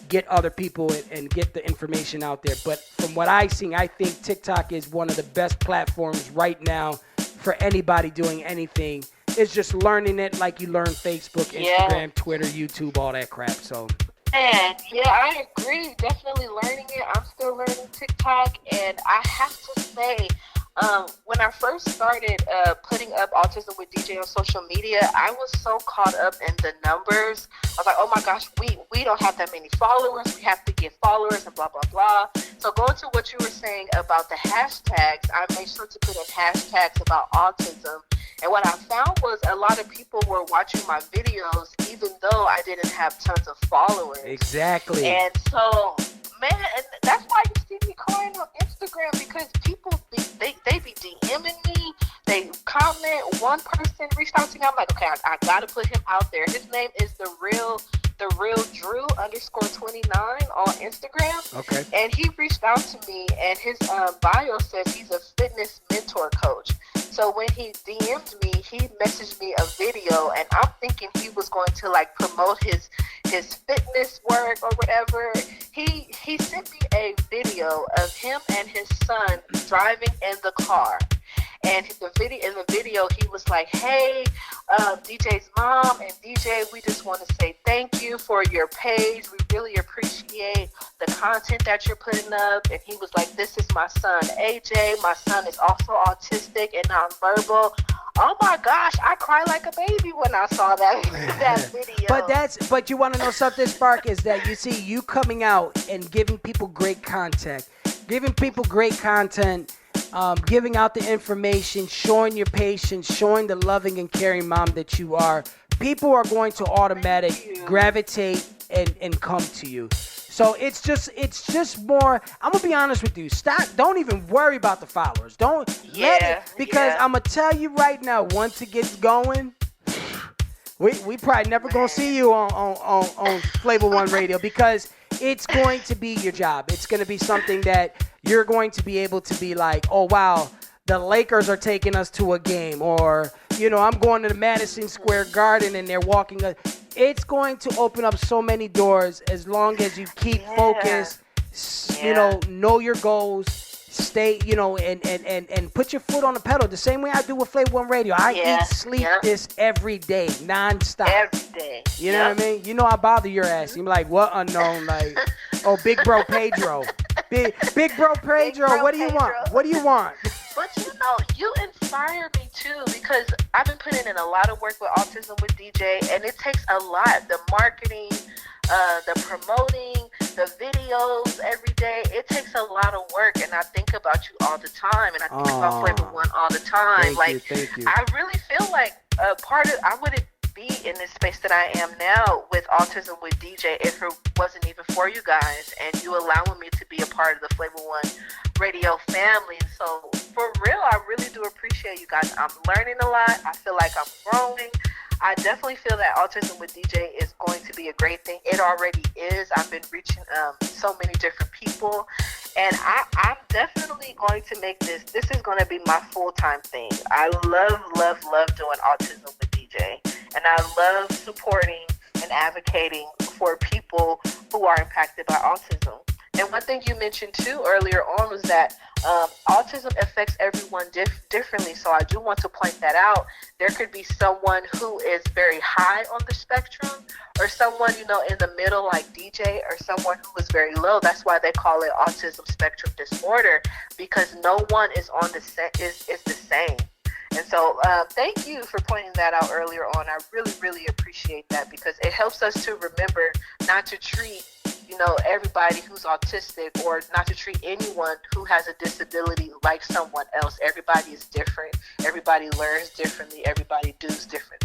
get other people and get the information out there. But from what I've seen, I think TikTok is one of the best platforms right now for anybody doing anything. It's just learning it like you learn Facebook, Instagram, Twitter, YouTube, all that crap. So. And I agree. Definitely learning it. I'm still learning TikTok, and I have to say, when I first started putting up Autism with DJ on social media, I was so caught up in the numbers. I was like, oh my gosh, we don't have that many followers. We have to get followers and blah, blah, blah. So going to what you were saying about the hashtags, I made sure to put in hashtags about autism. And what I found was a lot of people were watching my videos, even though I didn't have tons of followers. Exactly. And so, man, and that's why you see me crying on Instagram, because people, they be DMing me, they comment. One person reached out to me. I'm like, okay, I got to put him out there. His name is The Real the real Drew _29 on Instagram. Okay. And he reached out to me, and his bio says he's a fitness mentor coach. So when he DM'd me, he messaged me a video, and I'm thinking he was going to like promote his fitness work or whatever. He sent me a video of him and his son driving in the car. And in the video, he was like, "Hey, DJ's mom and DJ, we just want to say thank you for your page. We really appreciate the content that you're putting up." And he was like, "This is my son, AJ. My son is also autistic and nonverbal." Oh my gosh, I cried like a baby when I saw that video. But you want to know something, Spark, is that you see you coming out and giving people great content, giving out the information, showing your patience, showing the loving and caring mom that you are. People are going to automatically gravitate and come to you. So it's just more. I'm gonna be honest with you. Don't even worry about the followers. Because I'm gonna tell you right now. Once it gets going, we probably never gonna see you on Flavor One Radio, because it's going to be your job. It's gonna be something that you're going to be able to be like, oh wow, the Lakers are taking us to a game, or I'm going to the Madison Square Garden and they're walking. It's going to open up so many doors as long as you keep focused. Know your goals. Stay, and put your foot on the pedal the same way I do with Flavor One Radio. I eat, sleep this every day, nonstop. Every day. You know what I mean? I bother your ass. You're like, what unknown? Like, oh, Big Bro Pedro. Big Bro Pedro, what do you want? What do you want? But you inspire me too, because I've been putting in a lot of work with Autism with DJ, and it takes a lot. The marketing, the promoting, the videos every day. It takes a lot of work, and I think about you all the time, and I think about Flavor One all the time. Thank you. I really feel like I wouldn't be in this space that I am now with Autism with DJ if it wasn't even for you guys and you allowing me to be a part of the Flavor One Radio family. So for real, I really do appreciate you guys. I'm learning a lot. I feel like I'm growing. I definitely feel that Autism with DJ is going to be a great thing. It already is. I've been reaching so many different people, and I'm definitely going to make this is going to be my full-time thing. I love doing Autism with DJ, and I love supporting and advocating for people who are impacted by autism. And one thing you mentioned too earlier on was that autism affects everyone differently. So I do want to point that out. There could be someone who is very high on the spectrum, or someone in the middle like DJ, or someone who is very low. That's why they call it autism spectrum disorder, because no one is on the is the same. And so thank you for pointing that out earlier on. I really appreciate that, because it helps us to remember not to treat everybody who's autistic, or not to treat anyone who has a disability like someone else. Everybody is different. Everybody learns differently. Everybody does different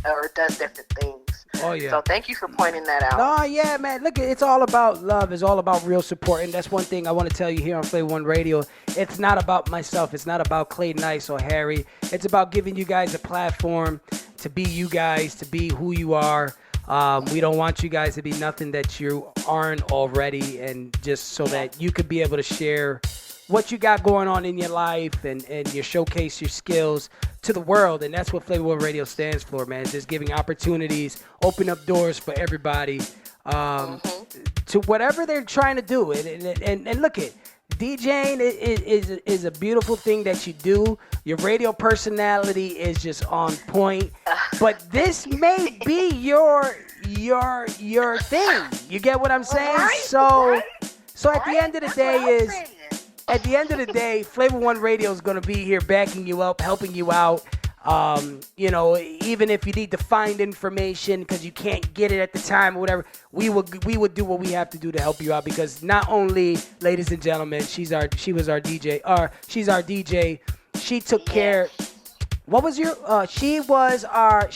things. Oh, yeah. So thank you for pointing that out. No, yeah, man. Look, it's all about love. It's all about real support. And that's one thing I want to tell you here on Flavor One Radio. It's not about myself. It's not about Clay Nice or Harry. It's about giving you guys a platform to be you guys, to be who you are. We don't want you guys to be nothing that you aren't already, and just so that you could be able to share what you got going on in your life and you showcase your skills to the world. And that's what Flavor One Radio stands for, man. Just giving opportunities, open up doors for everybody to whatever they're trying to do. And look it. DJing is a beautiful thing that you do. Your radio personality is just on point. But this may be your thing. You get what I'm saying? So at the end of the day, Flavor One Radio is going to be here backing you up, helping you out. Even if you need to find information because you can't get it at the time or whatever, we would do what we have to do to help you out, because not only, ladies and gentlemen, she is our DJ. She took care. What was your? She is our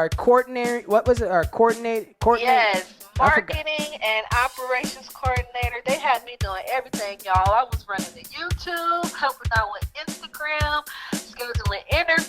coordinator. What was it? Our coordinator. Yes. Marketing and operations coordinator. They had me doing everything, y'all. I was running the YouTube, helping out with Instagram, scheduling interviews,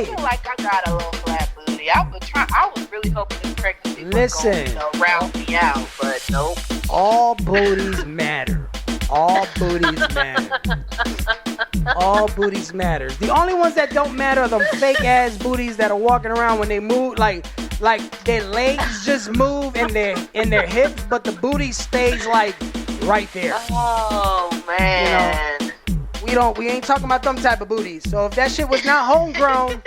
I feel like I got a little flat booty. I was really hoping this pregnancy was going to round me out, but nope. All booties matter. All booties matter. All booties matter. The only ones that don't matter are them fake ass booties that are walking around when they move, like their legs just move and their hips, but the booty stays like right there. Oh man. You know, we ain't talking about them type of booties. So if that shit was not homegrown,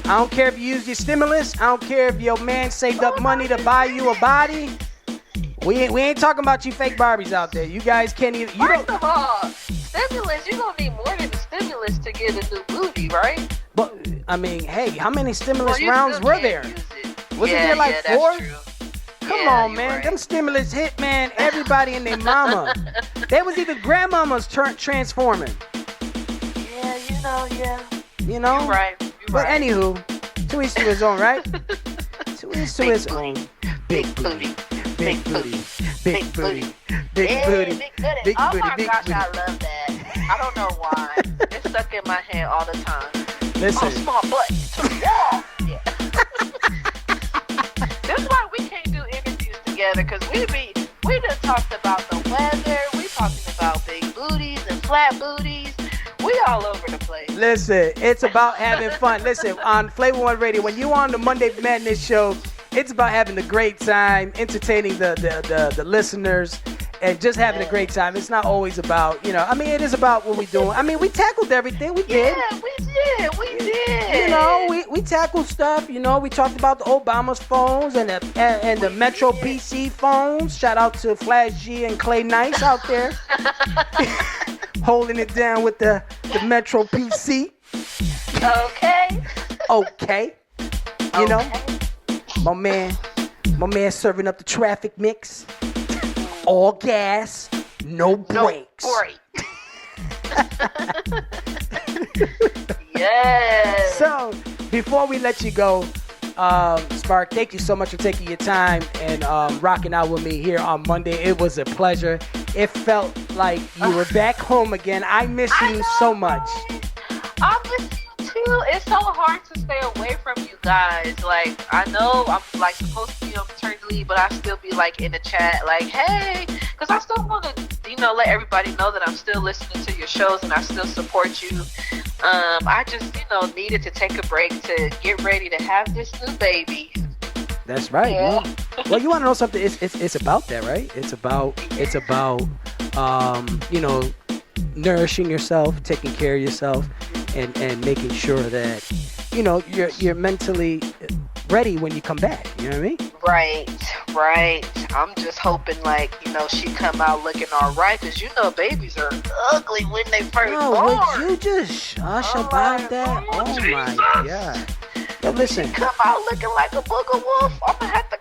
I don't care if you used your stimulus. I don't care if your man saved up money to buy you a body. We ain't talking about you fake Barbies out there. You guys can't even. First of all, stimulus, you're going to need more than a stimulus to get a new booty, right? But, I mean, hey, how many stimulus rounds were there? Wasn't there like 4? That's true. Come on, man. Right. Them stimulus hit, man, everybody and their mama. There was even grandmamas transforming. Yeah. You know? You're right. But anywho, to each to his own, right? To each to his own. Big booty. Big booty. Big booty. Big booty. Big booty. Big Oh booty. my Big gosh, booty. I love that. I don't know why. It's stuck in my head all the time. Listen. Oh, small butt to the wall. Yeah. This is why we can't do interviews together, because we done talked about the weather. We talking about big booties and flat booties. We all over the place. Listen, it's about having fun. Listen, on Flavor One Radio, when you on the Monday Madness show, it's about having a great time, entertaining the listeners, and just having a great time. It's not always about, I mean, it is about what we're doing. I mean, we tackled everything. We did. Yeah, we did. We tackled stuff. We talked about the Obama's phones and the Metro PC phones. Shout out to Flash G and Clay Nice out there. Holding it down with the Metro PC. Okay. My man serving up the traffic mix. All gas, no brakes. Yes. So, before we let you go, Spark, thank you so much for taking your time and rocking out with me here on Monday. It was a pleasure. It felt like you were back home again. I miss you so much. I miss you too. It's so hard to stay away from you guys. Like, I know I'm like supposed to be on maternity leave, but I still be like in the chat, like, hey, because I still want to, let everybody know that I'm still listening to your shows and I still support you. I just, needed to take a break to get ready to have this new baby. That's right. Yeah. Well, you want to know something? It's about that, right? It's about nourishing yourself, taking care of yourself, and making sure that you're mentally ready when you come back. You know what I mean? Right. I'm just hoping she come out looking all right, because babies are ugly when they first born. Would you just shush about that? Oh my God. Yo, listen. She come out looking like a booger wolf. I'm gonna have to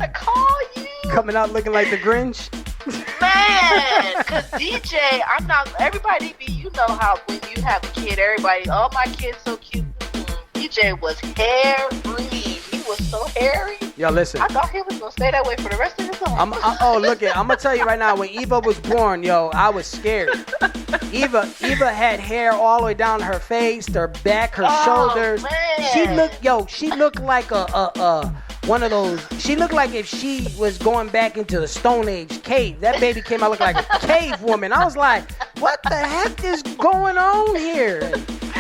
call you. Coming out looking like the Grinch. Man, because DJ, everybody how when you have a kid, everybody, oh, my kid's so cute. DJ was hairy. He was so hairy. Yo, listen. I thought he was going to stay that way for the rest of his life. I'm going to tell you right now, when Eva was born, I was scared. Eva had hair all the way down her face, her back, her shoulders. Man. She looked like one of those. She looked like if she was going back into the Stone Age cave. That baby came out looking like a cave woman. I was like, what the heck is going on here?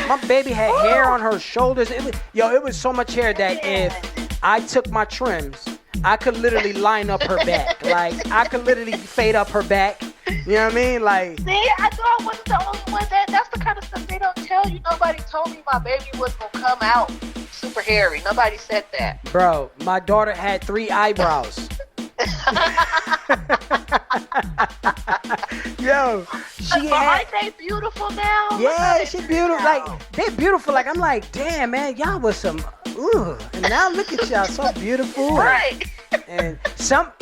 My baby had hair on her shoulders. It was so much hair that if I took my trims, I could literally line up her back. Like, I could literally fade up her back. You know what I mean? Like, see, I thought I wasn't the only one. That's the kind of stuff they don't tell you. Nobody told me my baby was going to come out super hairy. Nobody said that. Bro, my daughter had 3 eyebrows. Yo, aren't they beautiful now? Yeah, she's beautiful. Like, they're beautiful. Like, I'm like, damn, man, y'all was some, and now look at y'all, so beautiful. Right. And some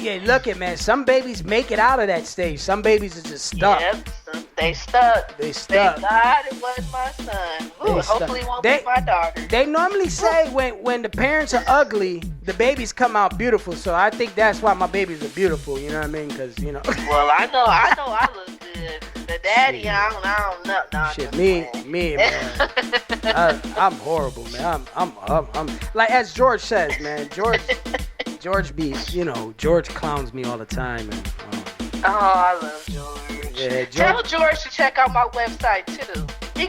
babies make it out of that stage. Some babies are just stuck. Yep, they stuck. Thank God it wasn't my son. Hopefully it won't be my daughter. They normally say when the parents are ugly, the babies come out beautiful. So I think that's why my babies are beautiful. You know what I mean? Because, Well, I know I look good. The daddy, I don't know. No, shit, me, man. I'm horrible, man. I'm like as George says, man. George George clowns me all the time. And, I love George. Yeah, Tell George to check out my website too. He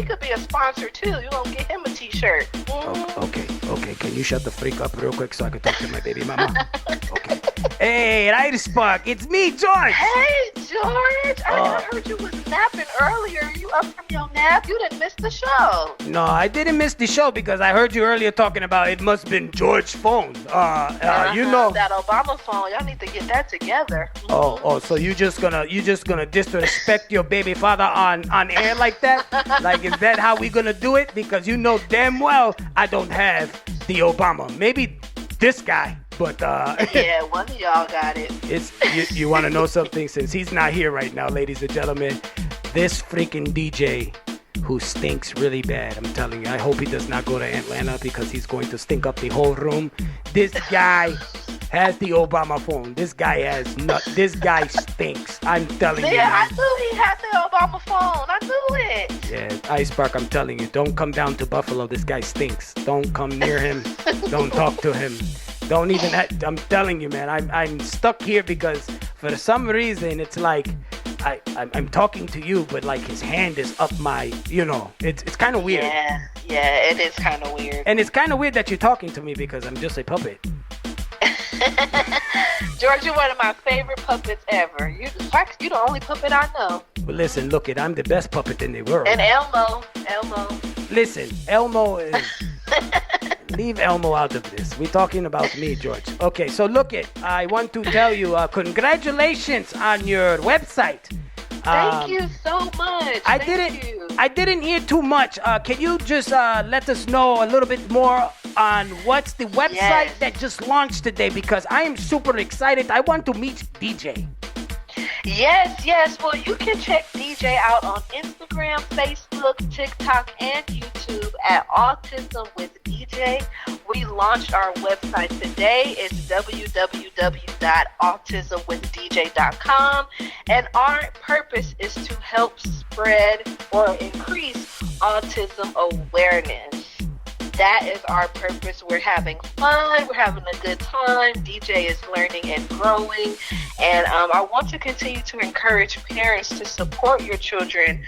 could be a sponsor too. You gonna get him a T-shirt. Okay. Can you shut the freak up real quick so I can talk to my baby mama? Okay. Hey, ISpark, it's me, George. Hey, George. I heard you was napping earlier. You up from your nap? You didn't miss the show. No, I didn't miss the show because I heard you earlier talking about it must have been George's phone. You know that Obama phone. Y'all need to get that together. Oh, so you just gonna disrespect your baby father on air like that? Like, is that how we gonna do it? Because you know damn well I don't have the Obama. Maybe this guy, but yeah, one of y'all got it. It's you want to know something? Since he's not here right now, ladies and gentlemen, this freaking DJ who stinks really bad. I'm telling you, I hope he does not go to Atlanta because he's going to stink up the whole room. This guy has the Obama phone. This guy stinks. I'm telling you. Yeah, I knew he had the Obama phone. I knew it. Yeah, ISpark, I'm telling you, don't come down to Buffalo. This guy stinks. Don't come near him. Don't talk to him. Don't even. I'm telling you, man. I'm stuck here because for some reason it's like I'm talking to you, but like his hand is up my. It's kind of weird. Yeah, it is kind of weird. And it's kind of weird that you're talking to me because I'm just a puppet. George, you're one of my favorite puppets ever. You're the only puppet I know. But listen, look I'm the best puppet in the world. And Elmo. Listen, Elmo is... Leave Elmo out of this. We're talking about me, George. Okay, so look I want to tell you, congratulations on your website. Thank you so much. I didn't hear too much. Can you just let us know a little bit more on what's the website that just launched today? Because I am super excited. I want to meet DJ. Yes. Well, you can check DJ out on Instagram, Facebook, TikTok, and YouTube at Autism with DJ. We launched our website today. It's www.autismwithdj.com. And our purpose is to help spread or increase autism awareness. That is our purpose. We're having fun. We're having a good time. DJ is learning and growing. And I want to continue to encourage parents to support your children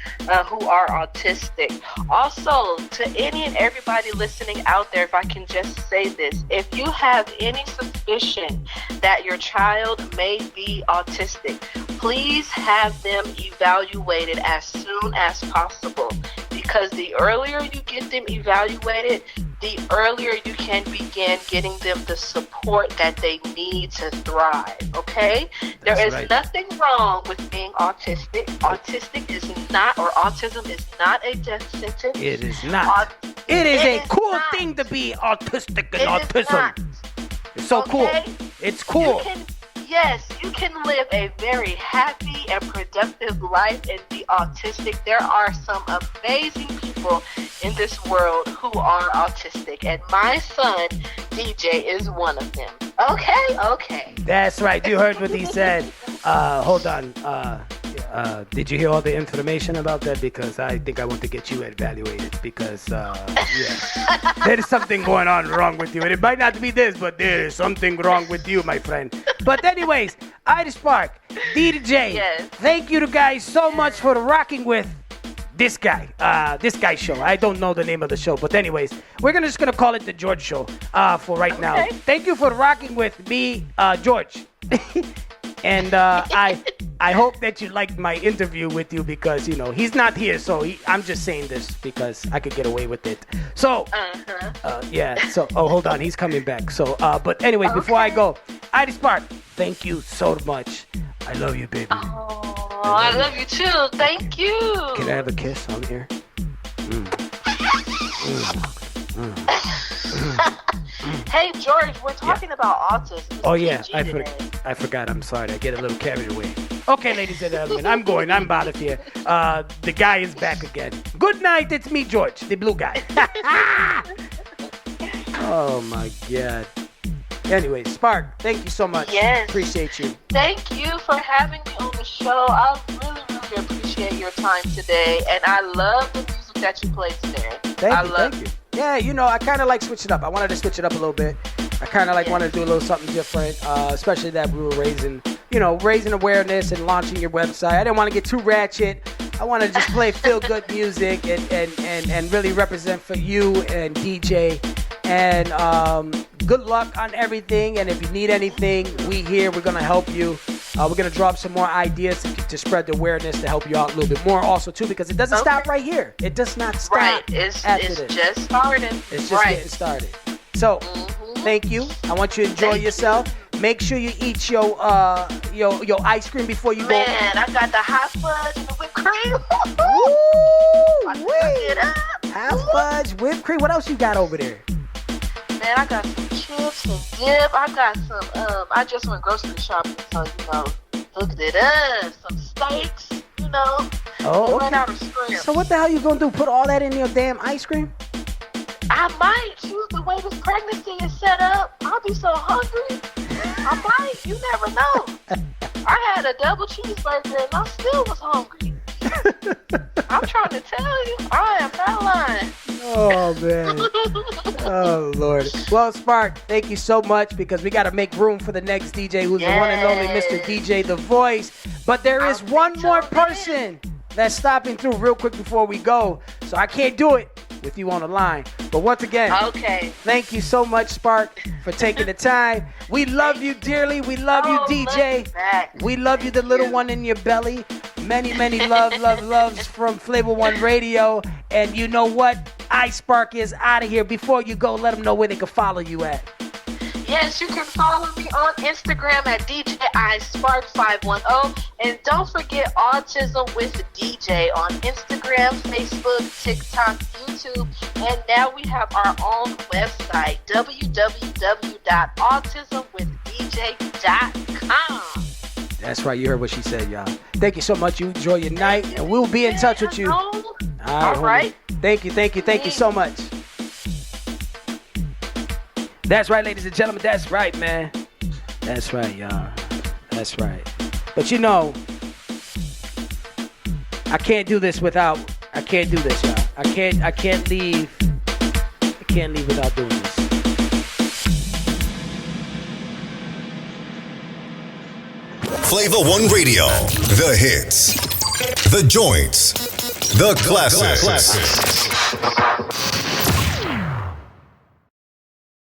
who are autistic. Also, to any and everybody listening out there, if I can just say this, if you have any suspicion that your child may be autistic, please have them evaluated as soon as possible. Because the earlier you get them evaluated, the earlier you can begin getting them the support that they need to thrive, okay? There is nothing wrong with being autistic. Autism is not a death sentence. It is not. It is a cool thing to be autistic and autism. It's so cool. It's cool. You can live a very happy and productive life and be autistic. There are some amazing people in this world who are autistic, and my son, DJ, is one of them. Okay. That's right. You heard what he said. Hold on. Did you hear all the information about that? Because I think I want to get you evaluated because, there is something going on wrong with you. And it might not be this, but there is something wrong with you, my friend. But anyways, ISpark, DJ, thank you guys so much for rocking with this guy's show. I don't know the name of the show, but anyways, we're just gonna call it the George Show for right now. Thank you for rocking with me, George. And I hope that you liked my interview with you because, he's not here. So I'm just saying this because I could get away with it. So, So, hold on. He's coming back. So, but anyways, before I go, ISpark, thank you so much. I love you, baby. Oh, I love you too. Thank you. Can I have a kiss on here? Hey, George, we're talking about autism. Oh, yeah. I forgot. I'm sorry. I get a little carried away. Okay, ladies and gentlemen, I'm out of here. The guy is back again. Good night. It's me, George, the blue guy. Oh, my God. Anyway, Spark, thank you so much. Yes. Appreciate you. Thank you for having me on the show. I really, really I appreciate your time today, and I love the music that you played today. Thank you. Yeah, you know, I kind of like switch it up. I wanted to switch it up a little bit. I kind of wanted to do a little something different, especially that we were raising awareness and launching your website. I didn't want to get too ratchet. I want to just play feel-good music and really represent for you and DJ. And good luck on everything. And if you need anything, we're going to help you. We're going to drop some more ideas to spread the awareness to help you out a little bit more also, too, because it doesn't stop right here. It does not stop. Right. It's just starting. It's just getting started. So, thank you. I want you to enjoy yourself. Make sure you eat your ice cream before you go. Man, I got the hot fudge and the whipped cream. Woo! Hot fudge, whipped cream. What else you got over there? Man, I got some chips and dip. I got some, I just went grocery shopping, so, hooked it up. Some steaks, Oh, ran out of shrimp. So what the hell you gonna do? Put all that in your damn ice cream? I might choose the way this pregnancy is set up. I'll be so hungry. I might. You never know. I had a double cheeseburger and I still was hungry. I'm trying to tell you, I am not lying. Oh, man. Oh, Lord. Well, Spark, thank you so much because we got to make room for the next DJ who's the one and only Mr. DJ The Voice. But there is one more person that's stopping through real quick before we go. So I can't do it with you on the line. But once again, thank you so much, Spark, for taking the time. We love you dearly. We love you, DJ. We love you, the little one in your belly. Many, many loves from Flavor One Radio. And you know what? ISpark is out of here. Before you go, let them know where they can follow you at. Yes, you can follow me on Instagram at DJ ISpark510. And don't forget Autism with DJ on Instagram, Facebook, TikTok, YouTube. And now we have our own website, www.autismwithdj.com. That's right. You heard what she said, y'all. Thank you so much. You enjoy your night, and we'll be in touch with you. All right. Thank you so much. That's right, ladies and gentlemen. That's right, man. That's right, y'all. That's right. But I can't do this, y'all. I can't leave without doing this. Flavor One Radio, the hits, the joints, the classics.